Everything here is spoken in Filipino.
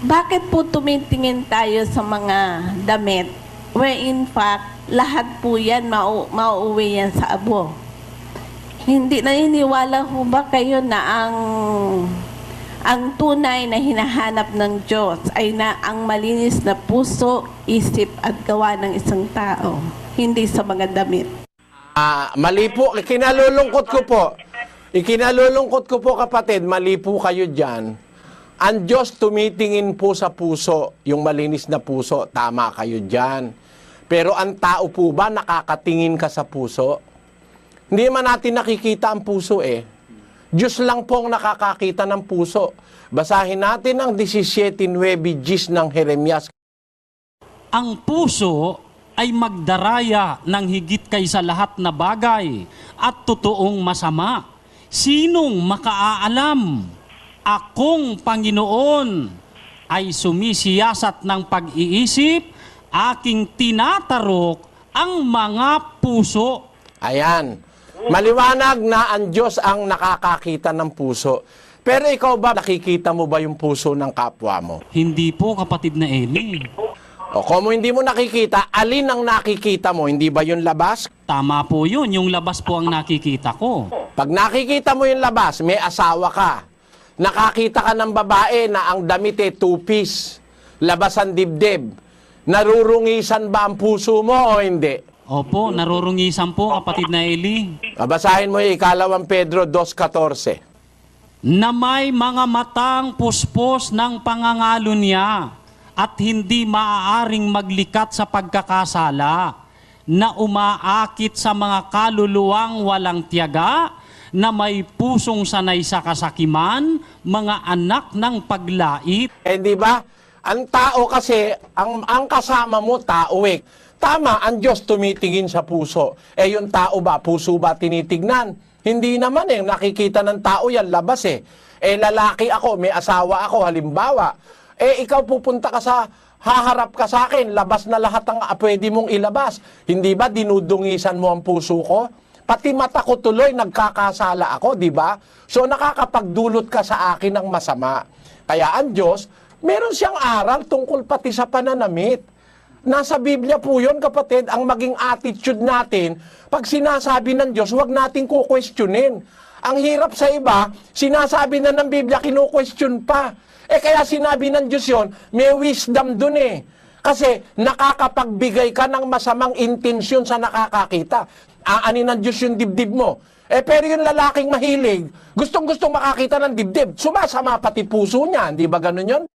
Bakit po tumitingin tayo sa mga damit where in fact lahat po yan mauuwi yan sa abo? Hindi naniniwala ho ba kayo na ang tunay na hinahanap ng Diyos ay na ang malinis na puso, isip at gawa ng isang tao, hindi sa mga damit? Mali po. Ikinalulungkot ko po kapatid, mali po kayo dyan. Ang Diyos tumitingin po sa puso, yung malinis na puso, tama kayo dyan. Pero ang tao po ba nakakatingin ka sa puso? Hindi man natin nakikita ang puso eh. Diyos lang po ang nakakakita ng puso. Basahin natin ang 17:9 ng Jeremias. Ang puso ay magdaraya ng higit kaysa lahat na bagay at totoong masama. Sinong makaaalam? Akong Panginoon ay sumisiyasat ng pag-iisip, aking tinatarok ang mga puso. Ayan. Maliwanag na ang Diyos ang nakakakita ng puso. Pero ikaw ba, nakikita mo ba yung puso ng kapwa mo? Hindi po, kapatid na Eli. O kung hindi mo nakikita, alin ang nakikita mo? Hindi ba yung labas? Tama po yun, yung labas po ang nakikita ko. Pag nakikita mo yung labas, may asawa ka. Nakakita ka ng babae na ang damit eh, two-piece. Labas ang dibdib. Narurungisan ba ang puso mo o hindi? Opo, narurungisan po, kapatid na Eli. Babasahin mo yung 2 Pedro 2:14. Na may mga matang puspos ng pangangalo niya at hindi maaaring maglikat sa pagkakasala, na umaakit sa mga kaluluwang walang tiyaga, na may pusong sanay sa kasakiman, mga anak ng paglait. Eh di ba? Ang tao kasi, ang kasama mo tao eh. Tama, ang Diyos tumitingin sa puso. Eh yung tao ba, puso ba tinitignan? Hindi naman eh, nakikita ng tao yan, labas eh. Eh lalaki ako, may asawa ako, halimbawa. Eh ikaw pupunta ka sa, haharap ka sa akin, labas na lahat ang pwede mong ilabas. Hindi ba dinudungisan mo ang puso ko? Pati mata ko tuloy, nagkakasala ako, di ba? So nakakapagdulot ka sa akin ng masama. Kaya ang Diyos, meron siyang aral tungkol pati sa pananamit. Nasa Biblia po yun, kapatid, ang maging attitude natin, pag sinasabi ng Diyos, huwag natin kukwestiyonin. Ang hirap sa iba, sinasabi na ng Biblia, kinu-question pa. Eh kaya sinabi ng Diyos yun, may wisdom dun eh. Kasi nakakapagbigay ka ng masamang intensyon sa nakakakita. Aanin ng Diyos yung dibdib mo. Eh pero yung lalaking mahilig, gustong-gustong makakita ng dibdib, sumasama pati puso niya, hindi ba ganun yun?